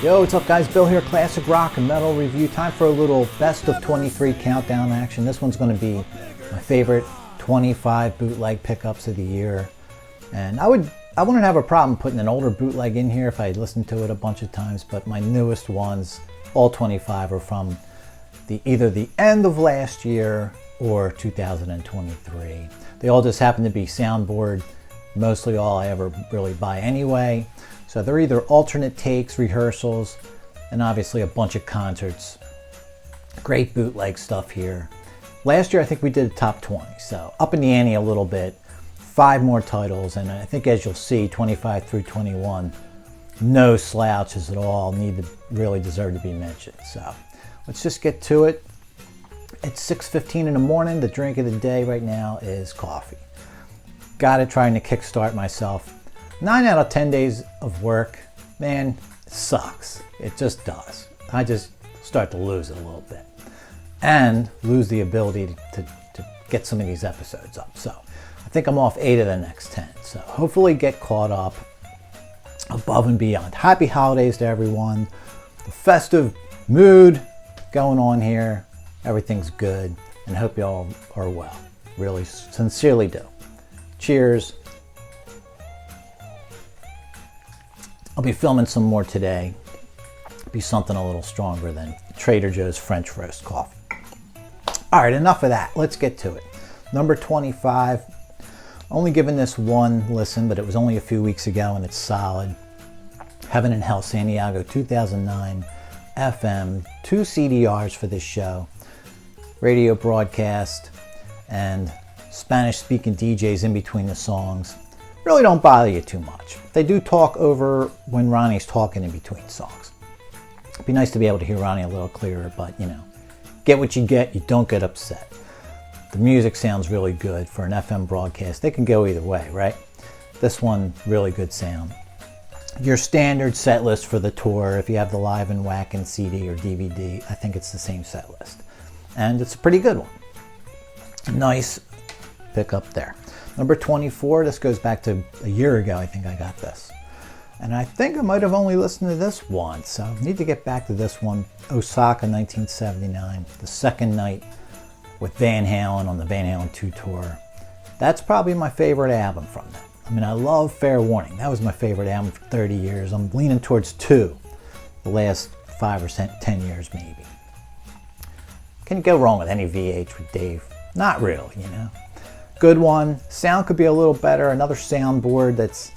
Yo, what's up guys? Bill here, Classic Rock and Metal Review. Time for a little best of 23 countdown action. This one's going to be my favorite 25 bootleg pickups of the year. And I wouldn't have a problem putting an older bootleg in here if I listened to it a bunch of times, but my newest ones, all 25, are from either the end of last year or 2023. They all just happen to be soundboard, mostly all I ever really buy anyway. So they're either alternate takes, rehearsals, and obviously a bunch of concerts. Great bootleg stuff here. Last year I think we did a top 20, so up in the ante a little bit. 5 more titles, and I think as you'll see, 25 through 21, no slouches at all, really deserve to be mentioned. So let's just get to it. It's 6:15 in the morning. The drink of the day right now is coffee. Got it, trying to kickstart myself. 9 out of 10 days of work, man, it sucks. It just does. I just start to lose it a little bit and lose the ability to get some of these episodes up. So I think I'm off 8 of the next 10. So hopefully get caught up above and beyond. Happy holidays to everyone. The festive mood going on here. Everything's good, and hope y'all are well. Really sincerely do. Cheers. I'll be filming some more today. Be something a little stronger than Trader Joe's French roast coffee. All right, enough of that. Let's get to it. Number 25. Only given this one listen, but it was only a few weeks ago and it's solid. Heaven and Hell, Santiago, 2009, FM, 2 CDRs for this show, radio broadcast, and Spanish-speaking DJs in between the songs. Really don't bother you too much. They do talk over when Ronnie's talking in between songs. It'd be nice to be able to hear Ronnie a little clearer, but you know, get what you get, you don't get upset. The music sounds really good for an FM broadcast. They can go either way, right? This one, really good sound. Your standard set list for the tour, if you have the Live and Whackin' CD or DVD, I think it's the same set list. And it's a pretty good one. Nice pickup there. Number 24, this goes back to a year ago, I think I got this. And I think I might have only listened to this once, so I need to get back to this one. Osaka, 1979, the second night with Van Halen on the Van Halen 2 tour. That's probably my favorite album from them. I mean, I love Fair Warning. That was my favorite album for 30 years. I'm leaning towards 2, the last 5 or 10 years maybe. Can you go wrong with any VH with Dave? Not really, you know. Good one. Sound could be a little better. Another soundboard that's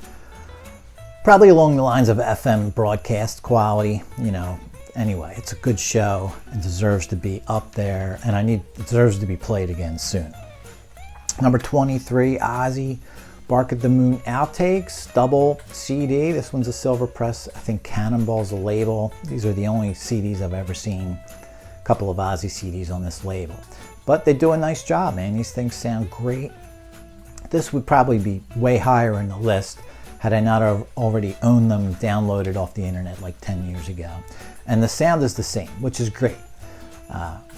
probably along the lines of FM broadcast quality, you know. Anyway, it's a good show and deserves to be up there, and it deserves to be played again soon. Number 23, Ozzy, Bark at the Moon Outtakes, double CD. This one's a silver press. I think Cannonball's a label. These are the only CDs I've ever seen. A couple of Ozzy CDs on this label. But they do a nice job, man. These things sound great. This would probably be way higher in the list had I not already owned them downloaded off the internet like 10 years ago. And the sound is the same, which is great.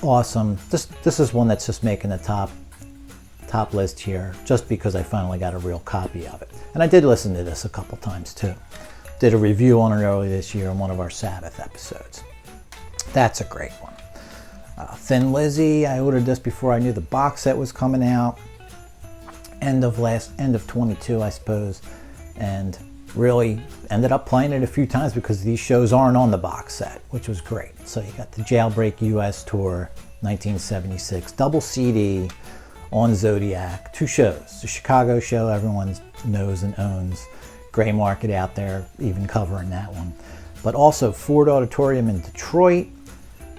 Awesome. This is one that's just making the top list here just because I finally got a real copy of it. And I did listen to this a couple times too. Did a review on it earlier this year on one of our Sabbath episodes. That's a great one. Thin Lizzy, I ordered this before I knew the box set was coming out. End of 22, I suppose. And really ended up playing it a few times because these shows aren't on the box set, which was great. So you got the Jailbreak US Tour, 1976, double CD on Zodiac, 2 shows. The Chicago show everyone knows and owns. Gray Market out there, even covering that one. But also Ford Auditorium in Detroit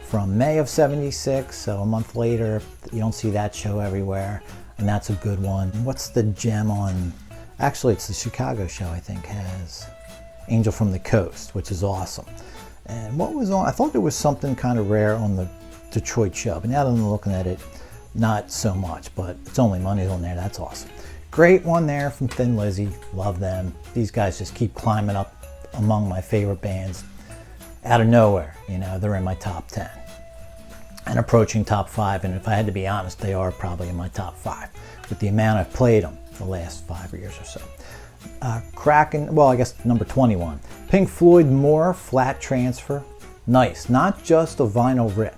from May of 76, so a month later. You don't see that show everywhere, and that's a good one. What's the gem on? Actually, it's the Chicago show, I think, has Angel from the Coast, which is awesome. And what was on? I thought there was something kind of rare on the Detroit show, but now that I'm looking at it, not so much, but It's Only Money's on there. That's awesome. Great one there from Thin Lizzy. Love them. These guys just keep climbing up among my favorite bands out of nowhere. You know, they're in my top 10 and approaching top 5. And if I had to be honest, they are probably in my top 5 with the amount I've played them the last 5 years or so. Kraken, well, I guess number 21. Pink Floyd More Flat Transfer. Nice, not just a vinyl rip.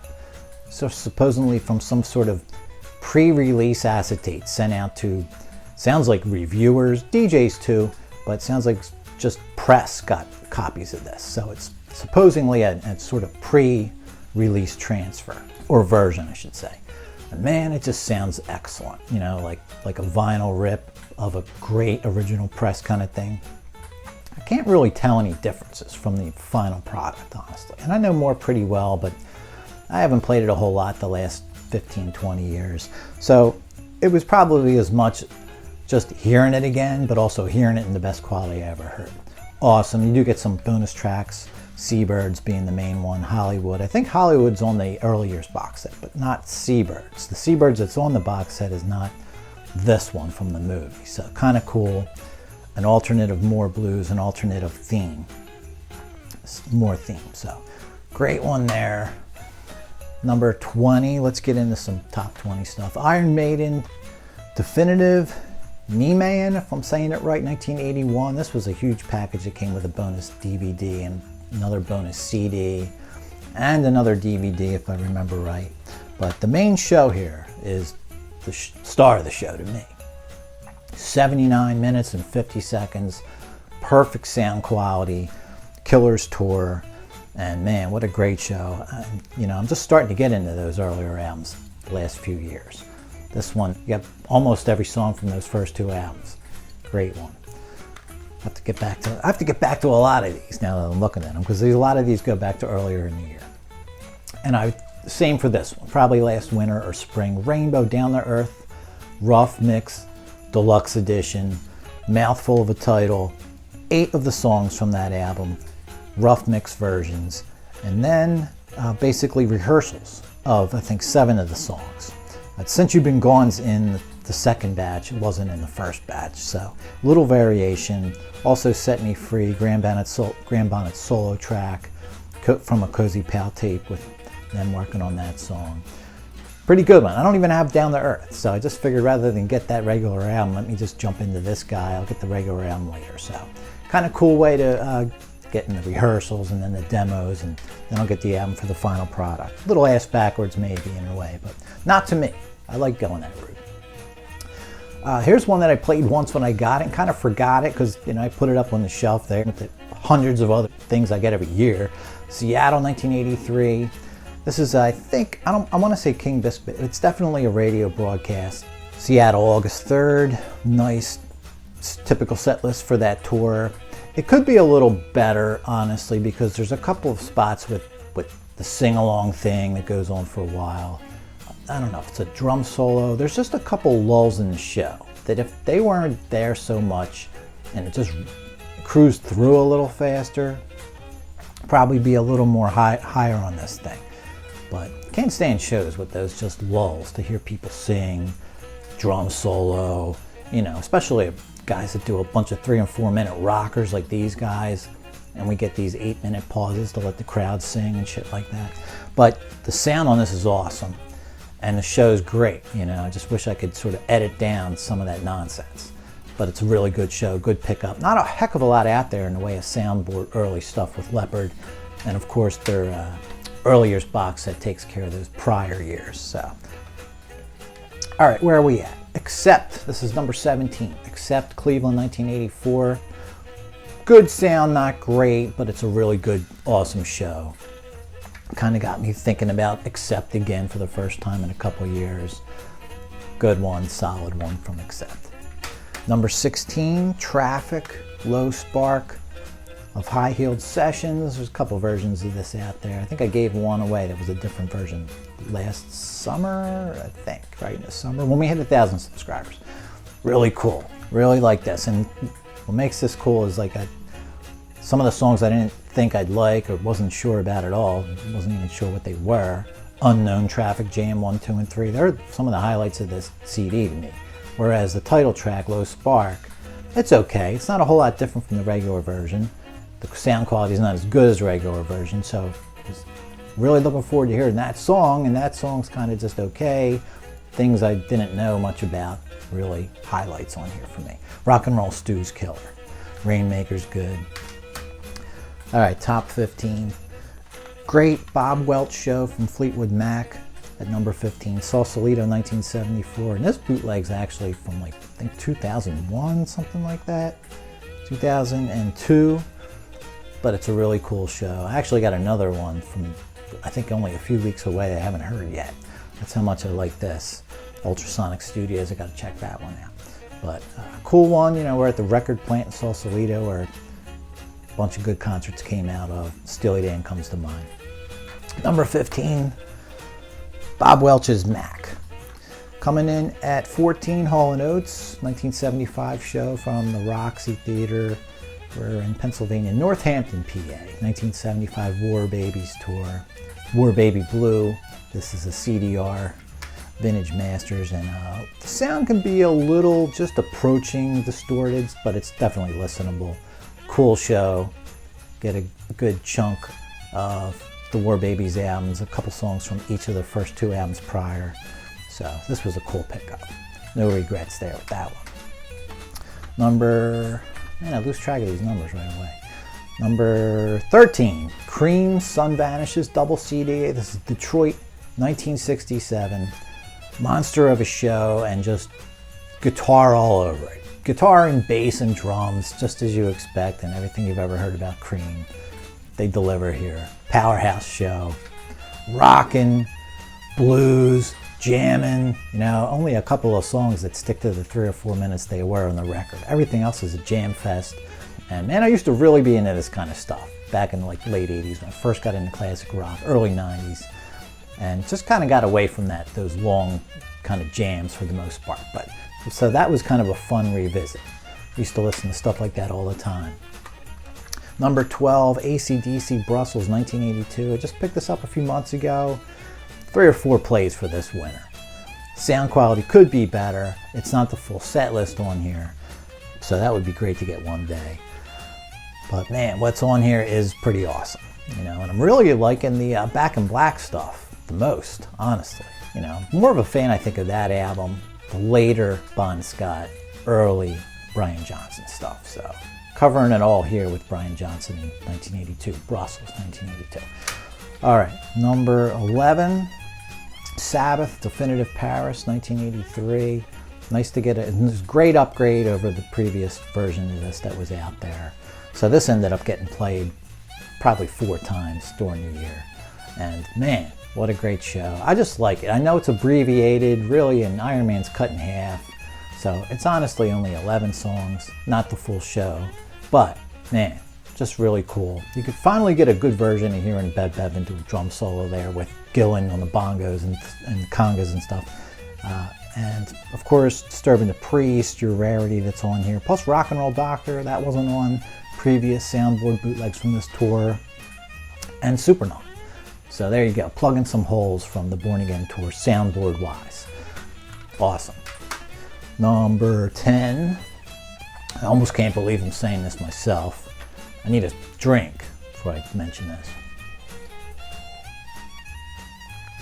So supposedly from some sort of pre-release acetate sent out to, sounds like reviewers, DJs too, but sounds like just press got copies of this. So it's supposedly a sort of pre-release transfer, or version I should say. And man, it just sounds excellent, you know, like a vinyl rip of a great original press kind of thing. I can't really tell any differences from the final product, honestly. And I know More pretty well, but I haven't played it a whole lot the last 15, 20 years. So it was probably as much just hearing it again, but also hearing it in the best quality I ever heard. Awesome. You do get some bonus tracks, Seabirds being the main one, Hollywood. I think Hollywood's on the early years box set, but not Seabirds. The Seabirds that's on the box set is not this one from the movie. So kind of cool. An alternate of More blues, an alternate of theme. More theme. So great one there. Number 20, let's get into some top 20 stuff. Iron Maiden, Definitive Me-Man, if I'm saying it right, 1981. This was a huge package that came with a bonus DVD and another bonus CD and another DVD, if I remember right. But the main show here is the star of the show to me. 79 minutes and 50 seconds, perfect sound quality, Killers Tour, and man, what a great show. You know, I'm just starting to get into those earlier albums the last few years. This one, you got almost every song from those first two albums. Great one. I have to get back to a lot of these now that I'm looking at them, because a lot of these go back to earlier in the year. And same for this one, probably last winter or spring. Rainbow Down to Earth, Rough Mix, Deluxe Edition, mouthful of a title, 8 of the songs from that album, rough mix versions, and then basically rehearsals of I think 7 of the songs. Since You've Been Gone's in the second batch, it wasn't in the first batch, so little variation. Also Set Me Free, Grand Bonnet solo track from a Cozy Pal tape with them working on that song. Pretty good one. I don't even have Down to Earth, so I just figured rather than get that regular album, let me just jump into this guy. I'll get the regular album later. So kind of cool way to get in the rehearsals and then the demos, and then I'll get the album for the final product. A little ass backwards maybe in a way, but not to me. I like going that route. Here's one that I played once when I got it and kind of forgot it because, you know, I put it up on the shelf there with the hundreds of other things I get every year. Seattle, 1983. This is, I think, I want to say King Biscuit. It's definitely a radio broadcast. Seattle, August 3rd. Nice, typical set list for that tour. It could be a little better, honestly, because there's a couple of spots with the sing-along thing that goes on for a while. I don't know if it's a drum solo. There's just a couple lulls in the show that if they weren't there so much and it just cruised through a little faster, probably be a little more higher on this thing. But can't stand shows with those just lulls to hear people sing, drum solo, you know, especially guys that do a bunch of 3 and 4 minute rockers like these guys, and we get these 8-minute pauses to let the crowd sing and shit like that. But the sound on this is awesome, and the show's great. You know, I just wish I could sort of edit down some of that nonsense. But it's a really good show, good pickup. Not a heck of a lot out there in the way of soundboard early stuff with Leopard, and of course their early years box set takes care of those prior years. So, all right, where are we at? Accept. This is number 17. Accept, Cleveland, 1984. Good sound, not great, but it's a really good, awesome show. Kind of got me thinking about Accept again for the first time in a couple years. Good one, solid one from Accept. Number 16, Traffic, Low Spark of High Heeled Sessions. There's a couple versions of this out there. I think I gave one away that was a different version last summer, I think, right in the summer when we hit 1,000 subscribers. Really cool. Really like this. And what makes this cool is like some of the songs I didn't think I'd like or wasn't sure about at all. Wasn't even sure what they were. Unknown, Traffic Jam 1, 2, and 3. They're some of the highlights of this CD to me. Whereas the title track, Low Spark, it's okay. It's not a whole lot different from the regular version. The sound quality is not as good as the regular version, so just really looking forward to hearing that song, and that song's kind of just okay. things I didn't know much about, really highlights on here for me. Rock and Roll Stew's killer. Rainmaker's good. All right, top 15. Great Bob Welch show from Fleetwood Mac at number 15. Sausalito, 1974. And this bootleg's actually from like, I think 2001, something like that. 2002. But it's a really cool show. I actually got another one from, I think, only a few weeks away I haven't heard yet. That's how much I like this. Ultrasonic Studios, I gotta check that one out. But cool one, you know, we're at the record plant in Sausalito where a bunch of good concerts came out of. Steely Dan comes to mind. Number 15, Bob Welch's Mac. Coming in at 14, Hall & Oates, 1975 show from the Roxy Theater. We're in Pennsylvania, Northampton, PA, 1975 War Babies tour. War Baby Blue, this is a CDR, Vintage Masters, and the sound can be a little just approaching distorted, but it's definitely listenable. Cool show, get a good chunk of the War Babies albums, a couple songs from each of the first two albums prior. So this was a cool pickup. No regrets there with that one. Man, I lose track of these numbers right away. Number 13, Cream, Sun Vanishes, double CD. This is Detroit, 1967. Monster of a show, and just guitar all over it. Guitar and bass and drums, just as you expect, and everything you've ever heard about Cream. They deliver here. Powerhouse show. Rockin', blues, jamming, you know, only a couple of songs that stick to the 3 or 4 minutes they were on the record. Everything else is a jam fest. And man, I used to really be into this kind of stuff back in the like late 80s when I first got into classic rock, early 90s, and just kind of got away from those long kind of jams for the most part. But so that was kind of a fun revisit. I used to listen to stuff like that all the time. Number 12, AC/DC Brussels, 1982. I just picked this up a few months ago. 3 or 4 plays for this winter. Sound quality could be better. It's not the full set list on here, so that would be great to get one day. But man, what's on here is pretty awesome, you know. And I'm really liking the Back in Black stuff the most, honestly. You know, more of a fan, I think, of that album, the later Bon Scott, early Brian Johnson stuff. So covering it all here with Brian Johnson in 1982, Brussels, 1982. All right, number 11. Sabbath, Definitive Paris, 1983. Nice to get a great upgrade over the previous version of this that was out there. So this ended up getting played probably 4 times during the year. And man, what a great show. I just like it. I know it's abbreviated, really, and Iron Man's cut in half. So it's honestly only 11 songs, not the full show. But man, just really cool. You could finally get a good version of hearing Bev Bevan do a drum solo there with Gillan on the bongos and congas and stuff. And of course, Disturbing the Priest, your rarity that's on here. Plus Rock and Roll Doctor, that wasn't on previous soundboard bootlegs from this tour. And Supernaut. So there you go, plugging some holes from the Born Again tour, soundboard wise. Awesome. Number 10. I almost can't believe I'm saying this myself. I need a drink before I mention this.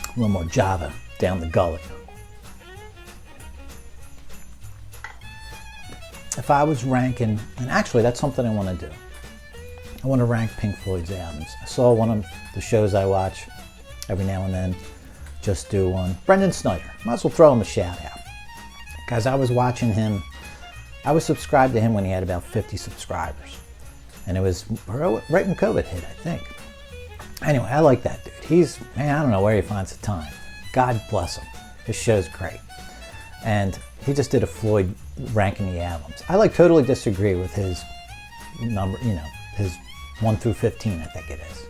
A little more Java down the gullet. If I was ranking, and actually that's something I want to do. I want to rank Pink Floyd's albums. I saw one of the shows I watch every now and then just do one. Brendan Snyder. Might as well throw him a shout out. Guys, I was watching him. I was subscribed to him when he had about 50 subscribers. And it was right when COVID hit, I think. Anyway, I like that dude. Man, I don't know where he finds the time. God bless him. His show's great. And he just did a Floyd ranking the albums. I totally disagree with his number, you know, his 1 through 15, I think it is.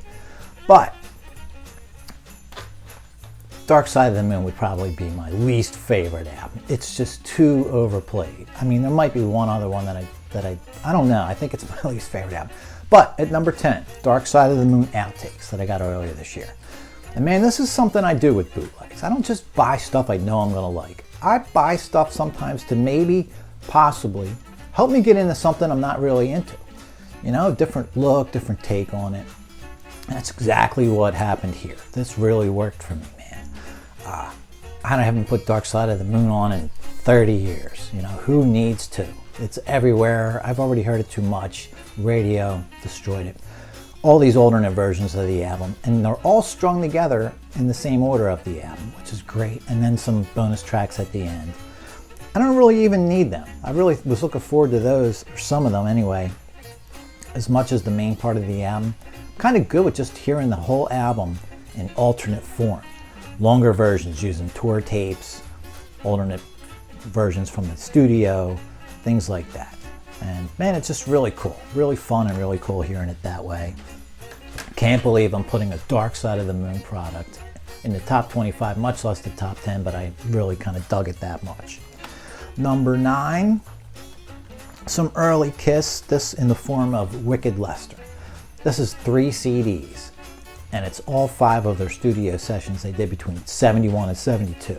But Dark Side of the Moon would probably be my least favorite album. It's just too overplayed. I mean, there might be one other one that I don't know. I think it's my least favorite album. But at number 10, Dark Side of the Moon outtakes that I got earlier this year. And man, this is something I do with bootlegs. I don't just buy stuff I know I'm gonna like. I buy stuff sometimes to maybe, possibly, help me get into something I'm not really into. You know, different look, different take on it. And that's exactly what happened here. This really worked for me, man. I haven't put Dark Side of the Moon on in 30 years. You know, who needs to? It's everywhere. I've already heard it too much. Radio destroyed it. All these alternate versions of the album, and they're all strung together in the same order of the album, which is great. And then some bonus tracks at the end. I don't really even need them. I really was looking forward to those, or some of them anyway, as much as the main part of the album. I'm kind of good with just hearing the whole album in alternate form. Longer versions using tour tapes, alternate versions from the studio, things like that. And man, it's just really cool. Really fun and really cool hearing it that way. Can't believe I'm putting a Dark Side of the Moon product in the top 25, much less the top 10, but I really kind of dug it that much. Number 9, some early Kiss, this in the form of Wicked Lester. This is 3 CDs, and it's all 5 of their studio sessions they did between 71 and 72.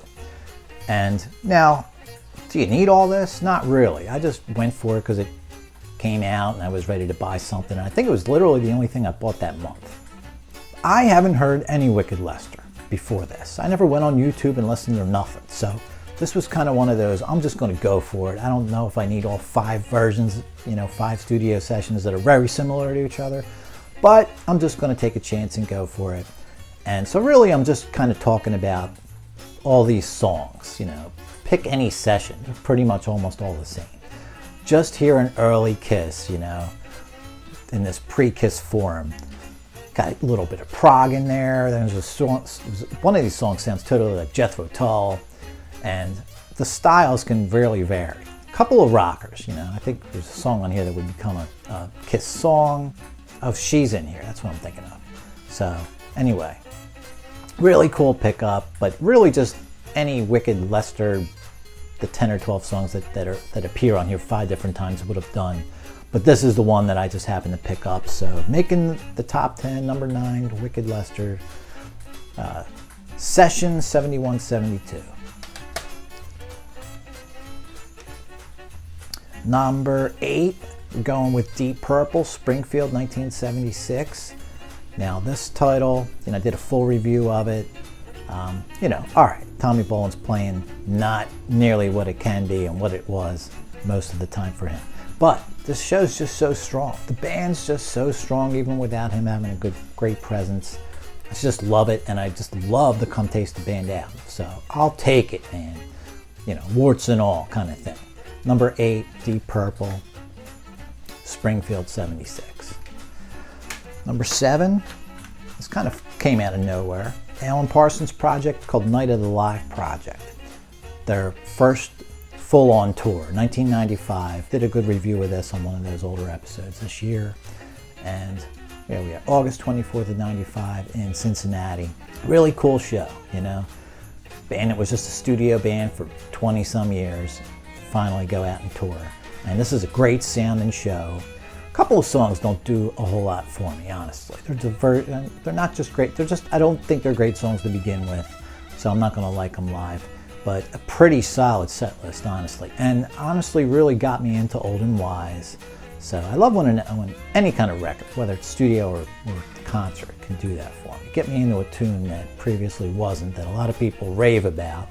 And now, do you need all this? Not really. I just went for it because it came out and I was ready to buy something. And I think it was literally the only thing I bought that month. I haven't heard any Wicked Lester before this. I never went on YouTube and listened to nothing. So this was kind of one of those, I'm just going to go for it. I don't know if I need all 5 versions, 5 studio sessions that are very similar to each other. But I'm just going to take a chance and go for it. And so really I'm just kind of talking about all these songs, pick any session. They're pretty much almost all the same. Just hear an early Kiss, in this pre-Kiss form. Got a little bit of prog in there. There's a song, one of these songs sounds totally like Jethro Tull, and the styles can really vary. A couple of rockers, I think there's a song on here that would become a Kiss song. Oh, She's in Here, that's what I'm thinking of. So anyway, really cool pickup, but really just any Wicked Lester, the 10 or 12 songs that appear on here 5 different times would have done. But this is the one that I just happened to pick up. So making the top 10, number 9, Wicked Lester, session 71-72. Number 8, we're going with Deep Purple, Springfield, 1976. Now this title, I did a full review of it. All right, Tommy Bolin's playing not nearly what it can be and what it was most of the time for him. But this show's just so strong. The band's just so strong, even without him having a great presence. I just love it, and I just love the Come Taste the Band album. So I'll take it, man. Warts and all kind of thing. Number 8, Deep Purple, Springfield, 76. Number 7, this kind of came out of nowhere. Alan Parsons' project called Night of the Live Project. Their first full-on tour, 1995. Did a good review of this on one of those older episodes this year. And here we are, August 24th of 95 in Cincinnati. Really cool show, Band that was just a studio band for 20-some years. Finally go out and tour. And this is a great sounding show. A couple of songs don't do a whole lot for me, honestly. They're not just great. I don't think they're great songs to begin with, so I'm not going to like them live. But a pretty solid set list, honestly. And honestly really got me into Old and Wise. So I love when any kind of record, whether it's studio or concert, can do that for me. Get me into a tune that previously wasn't, that a lot of people rave about.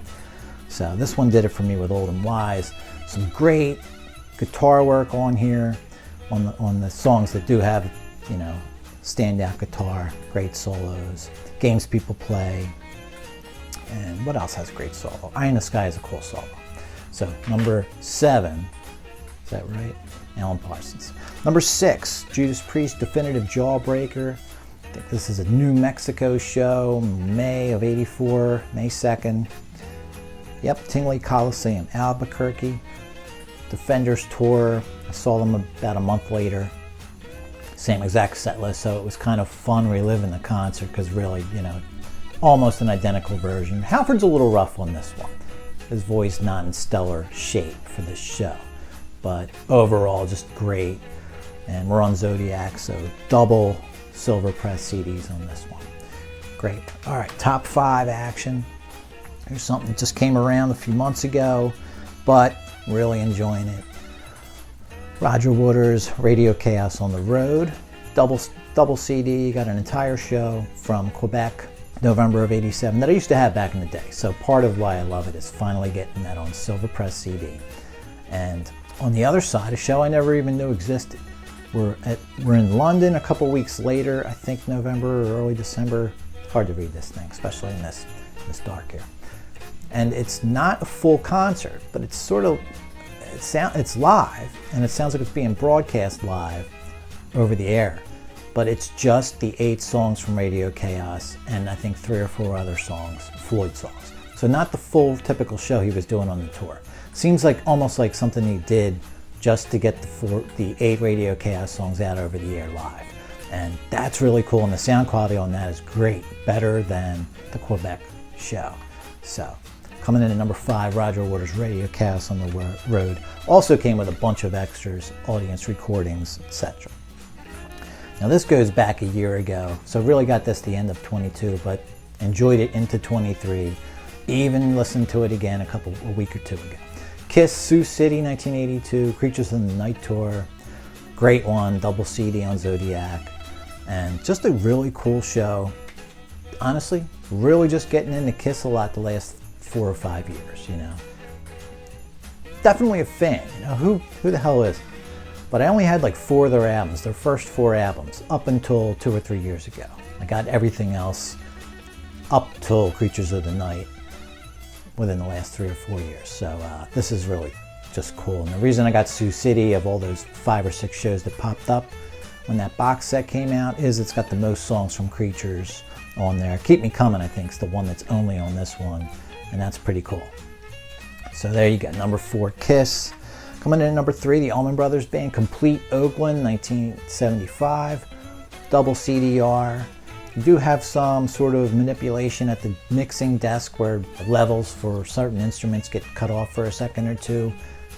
So this one did it for me with Old and Wise. Some great guitar work on here. On the songs that do have, standout guitar, great solos, games people play, and what else has great solo? Eye in the Sky is a cool solo. So number 7, is that right? Alan Parsons. Number 6, Judas Priest, Definitive Jawbreaker. I think this is a New Mexico show, May of '84, May 2nd. Yep, Tingley Coliseum, Albuquerque. Defenders tour. I saw them about a month later. Same exact set list, so it was kind of fun reliving the concert because really, almost an identical version. Halford's a little rough on this one. His voice not in stellar shape for this show, but overall just great. And we're on Zodiac, so double silver press CDs on this one. Great. All right, top 5 action. Here's something that just came around a few months ago, but really enjoying it. Roger Waters' Radio Chaos on the Road, double CD. Got an entire show from Quebec November of '87 that I used to have back in the day. So part of why I love it is finally getting that on silver press CD. And on the other side, a show I never even knew existed. We're in London a couple weeks later, I think November or early December. Hard to read this thing, especially in this dark here. And it's not a full concert, but it's sort of, it's live, and it sounds like it's being broadcast live over the air. But it's just the 8 songs from Radio Chaos and I think 3 or 4 other songs, Floyd songs. So not the full typical show he was doing on the tour. Seems like almost like something he did just to get the 8 Radio Chaos songs out over the air live. And that's really cool, and the sound quality on that is great, better than the Quebec show. So coming in at number 5, Roger Waters' Radio Chaos on the Road. Also came with a bunch of extras, audience recordings, etc. Now this goes back a year ago, so really got this the end of 22, but enjoyed it into 23. Even listened to it again a week or 2 ago. Kiss, Sioux City, 1982, Creatures in the Night Tour. Great one, double CD on Zodiac. And just a really cool show. Honestly, really just getting into Kiss a lot the last 4 or 5 years, you know. Definitely a fan, you know, who the hell is? But I only had like 4 of their albums, their first 4 albums, up until 2 or 3 years ago. I got everything else up till Creatures of the Night within the last 3 or 4 years. So this is really just cool. And the reason I got Sioux City of all those 5 or 6 shows that popped up when that box set came out is it's got the most songs from Creatures on there. Keep Me Coming, I think, is the one that's only on this one, and that's pretty cool. So there you go, number 4, Kiss. Coming in at number 3, the Allman Brothers Band, Complete Oakland, 1975, double CDR. You do have some sort of manipulation at the mixing desk where levels for certain instruments get cut off for a second or two.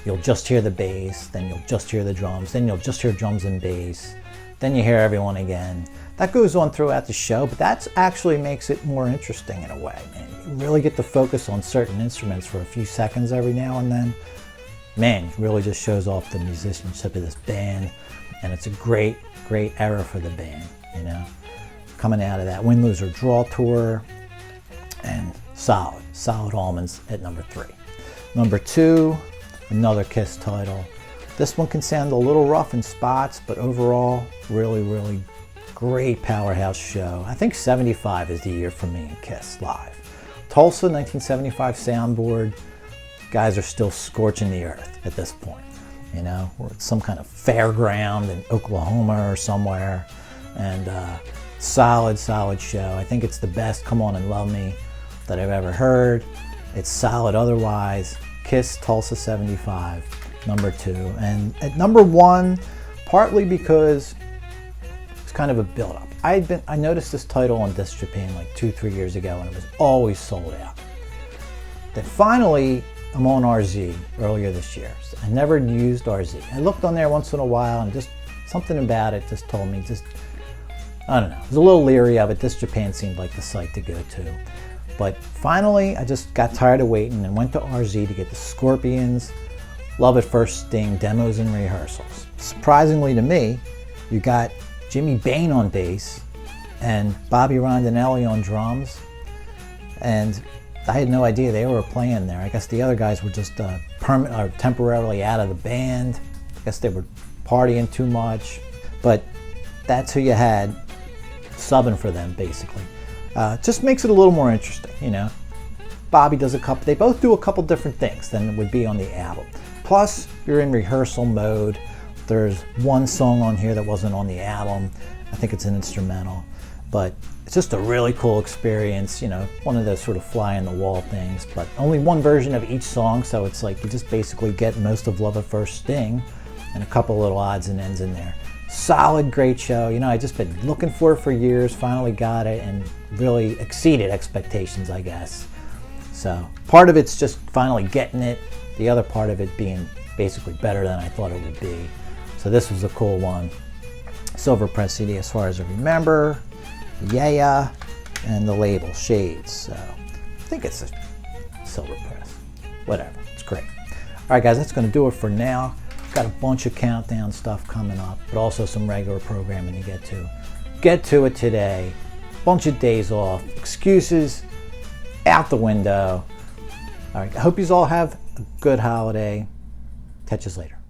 You'll just hear the bass, then you'll just hear the drums, then you'll just hear drums and bass, then you hear everyone again. That goes on throughout the show, but that actually makes it more interesting in a way. Man, you really get to focus on certain instruments for a few seconds every now and then. Man, it really just shows off the musicianship of this band, and it's a great era for the band, you know. Coming out of that win, lose, or draw tour, and solid Allmans at number 3. Number 2, another Kiss title. This one can sound a little rough in spots, but overall, really great powerhouse show. I think 75 is the year for me in Kiss live. Tulsa, 1975 soundboard. Guys are still scorching the earth at this point. You know, we're at some kind of fairground in Oklahoma or somewhere, and solid show. I think it's the best Come On and Love Me that I've ever heard. It's solid otherwise. Kiss, Tulsa 75, number 2. And at number 1, partly because it's kind of a build-up. I noticed this title on Disc Japan like 2-3 years ago, and it was always sold out. Then finally, I'm on RZ earlier this year. I never used RZ. I looked on there once in a while, and just something about it just told me, I don't know. I was a little leery of it. Disc Japan seemed like the site to go to. But finally, I just got tired of waiting and went to RZ to get the Scorpions Love at First Sting demos and rehearsals. Surprisingly to me, you got Jimmy Bain on bass and Bobby Rondinelli on drums. And I had no idea they were playing there. I guess the other guys were just temporarily out of the band. I guess they were partying too much. But that's who you had subbing for them, basically. Just makes it a little more interesting, you know. Bobby does they both do a couple different things than would be on the album. Plus, you're in rehearsal mode. There's one song on here that wasn't on the album. I think it's an instrumental. But it's just a really cool experience, you know, one of those sort of fly-on-the-wall things. But only one version of each song, so it's like you just basically get most of Love at First Sting and a couple little odds and ends in there. Solid, great show. You know, I just been looking for it for years, finally got it, and really exceeded expectations, I guess. So part of it's just finally getting it, the other part of it being basically better than I thought it would be. So this was a cool one. Silver press CD as far as I remember. Yeah, and the label, Shades. So I think it's a silver press. Whatever, it's great. All right, guys, that's going to do it for now. Got a bunch of countdown stuff coming up, but also some regular programming to get to. Get to it today. bunch of days off, excuses out the window. All right, I hope you all have a good holiday. Catch us later.